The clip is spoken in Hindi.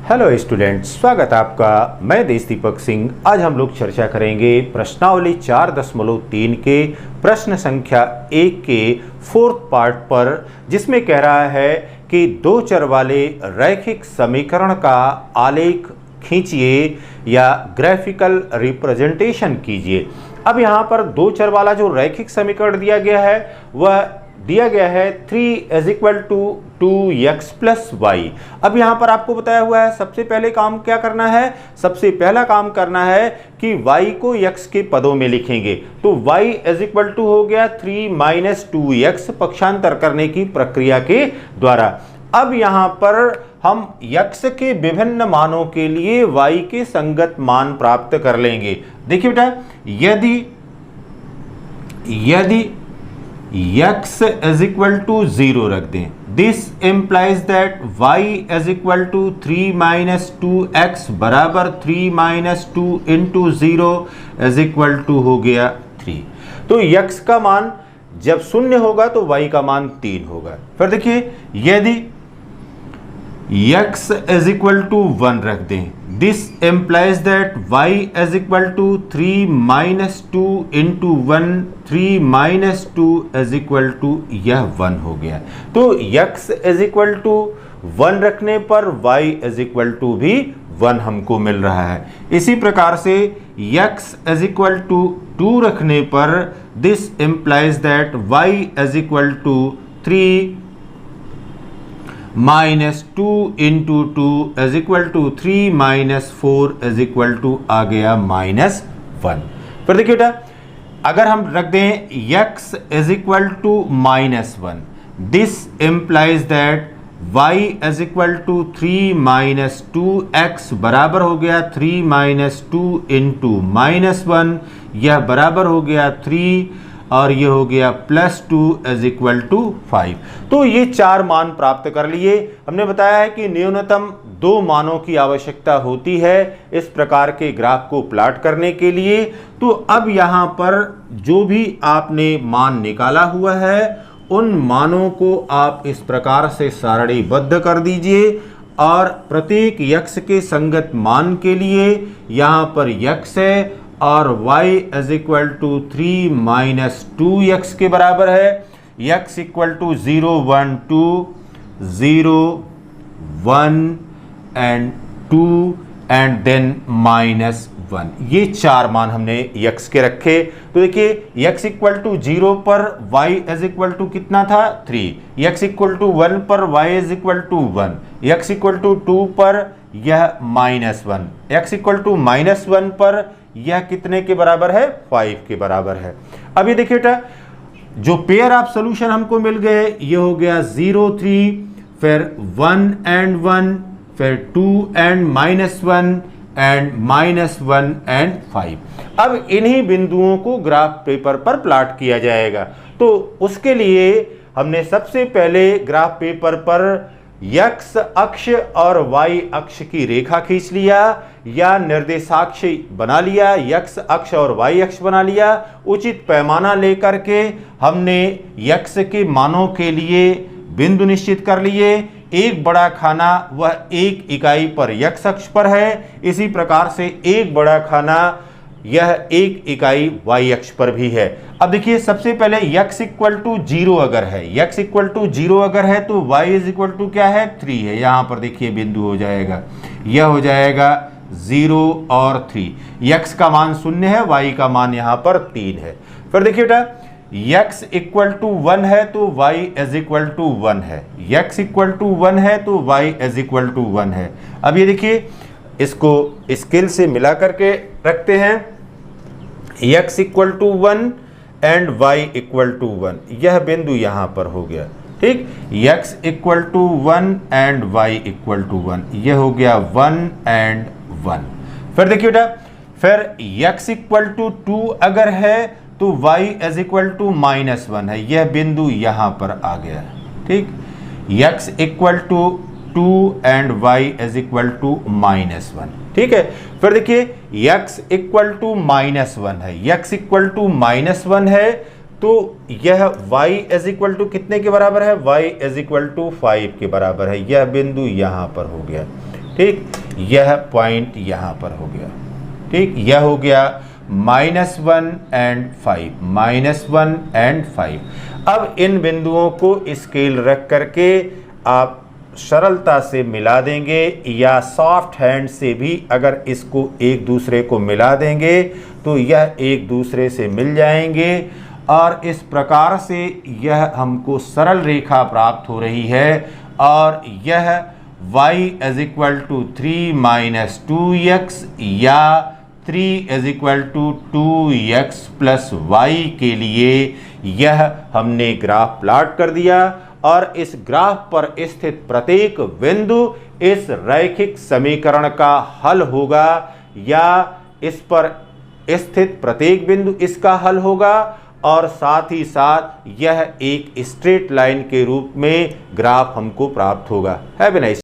हेलो स्टूडेंट्स, स्वागत है आपका। मैं देश दीपक सिंह। आज हम लोग चर्चा करेंगे प्रश्नावली 4.3 के प्रश्न संख्या 1 के फोर्थ पार्ट पर, जिसमें कह रहा है कि दो चर वाले रैखिक समीकरण का आलेख खींचिए या ग्राफिकल रिप्रेजेंटेशन कीजिए। अब यहाँ पर दो चर वाला जो रैखिक समीकरण दिया गया है वह दिया गया है 3 = 2x + y। अब यहाँ पर आपको बताया हुआ है सबसे पहले काम क्या करना है। सबसे पहला काम करना है कि y को x के पदों में लिखेंगे। तो y = हो गया 3 - 2x पक्षांतर करने की प्रक्रिया के द्वारा। अब यहाँ पर हम x के विभिन्न मानों के लिए y के संगत मान प्राप्त कर लेंगे। देखिए बेटा, यदि x = 0 रख दें, this implies that y = 3 - 2x बराबर 3 - 2 × 0 हो गया 3। तो x का मान जब 0 होगा तो y का मान 3 होगा। फिर देखिए, यदि x = 1 रख दें, दिस इम्प्लाइज दैट y = 3 - 2 × 1, 3 - 2 यह 1 हो गया। तो x = 1 रखने पर y = भी 1 हमको मिल रहा है। इसी प्रकार से x = 2 रखने पर दिस इम्प्लाइज दैट y = 3 - 2 × 2 = 3 - 4 आ गया -1। फिर देखिए बेटा, अगर हम रख दें x = -1, this implies that y = 3 - 2x बराबर हो गया 3 - 2 × -1, यह बराबर हो गया 3 और ये हो गया +2 = 5। तो ये 4 मान प्राप्त कर लिए। हमने बताया है कि न्यूनतम 2 मानों की आवश्यकता होती है इस प्रकार के ग्राफ को प्लॉट करने के लिए। तो अब यहाँ पर जो भी आपने मान निकाला हुआ है उन मानों को आप इस प्रकार से सारणीबद्ध कर दीजिए और प्रत्येक x के संगत मान के लिए यहाँ पर x है और y = 3 - 2x के बराबर है। x = 0, 1, 2, 0, 1 and 2 and then -1। ये 4 मान हमने x के रखे। तो देखिए, x = 0 पर y = कितना था 3, x = 1 पर y = 1, x = 2 पर यह -1, x = -1 पर यह कितने के बराबर है 5 के बराबर है। अब ये देखिए बेटा, जो पेयर ऑफ सॉल्यूशन हमको मिल गए ये हो गया 0, 3, फिर 1 and 1, फिर 2 and -1 and -1 and 5। अब इन्हीं बिंदुओं को ग्राफ पेपर पर प्लॉट किया जाएगा। तो उसके लिए हमने सबसे पहले ग्राफ पेपर पर x अक्ष और y अक्ष की रेखा खींच लिया या निर्देशाक्ष बना लिया, x अक्ष और y अक्ष बना लिया। उचित पैमाना लेकर के हमने x के मानों के लिए बिंदु निश्चित कर लिए। एक बड़ा खाना वह 1 इकाई पर x अक्ष पर है, इसी प्रकार से एक बड़ा खाना यह 1 इकाई y अक्ष पर भी है। अब देखिए, सबसे पहले x = 0 अगर है, x = 0 अगर है तो y = क्या है 3 है। यहाँ पर देखिए बिंदु हो जाएगा, यह हो जाएगा 0 और 3। x का मान 0 है, y का मान यहाँ पर 3 है। फिर देखिए बेटा, x = 1 है तो y = 1 है, x = 1 है तो y = 1 है। अब ये देखिए, इसको स्केल से मिला करके रखते हैं। x = 1 एंड y = 1, यह बिंदु यहाँ पर हो गया। ठीक, x = 1 एंड y = 1, यह हो गया 1 and 1। फिर देखिए बेटा, फिर x = 2 अगर है तो y = -1 है, यह बिंदु यहाँ पर आ गया। ठीक, x = 2 एंड y = -1। ठीक है, फिर देखिए x = -1 है, x = -1 है तो यह y = कितने के बराबर है, y = 5 के बराबर है। यह बिंदु यहां पर हो गया। ठीक, यह पॉइंट यहाँ पर हो गया। ठीक, यह हो गया -1 एंड 5, -1 एंड 5। अब इन बिंदुओं को स्केल रख करके आप सरलता से मिला देंगे, या सॉफ्ट हैंड से भी अगर इसको एक दूसरे को मिला देंगे तो यह एक दूसरे से मिल जाएंगे, और इस प्रकार से यह हमको सरल रेखा प्राप्त हो रही है। और यह y = 3 - 2x या 3 = 2x + y के लिए यह हमने ग्राफ प्लॉट कर दिया, और इस ग्राफ पर स्थित प्रत्येक बिंदु इस रैखिक समीकरण का हल होगा, या इस पर स्थित प्रत्येक बिंदु इसका हल होगा, और साथ ही साथ यह एक स्ट्रेट लाइन के रूप में ग्राफ हमको प्राप्त होगा। Have a nice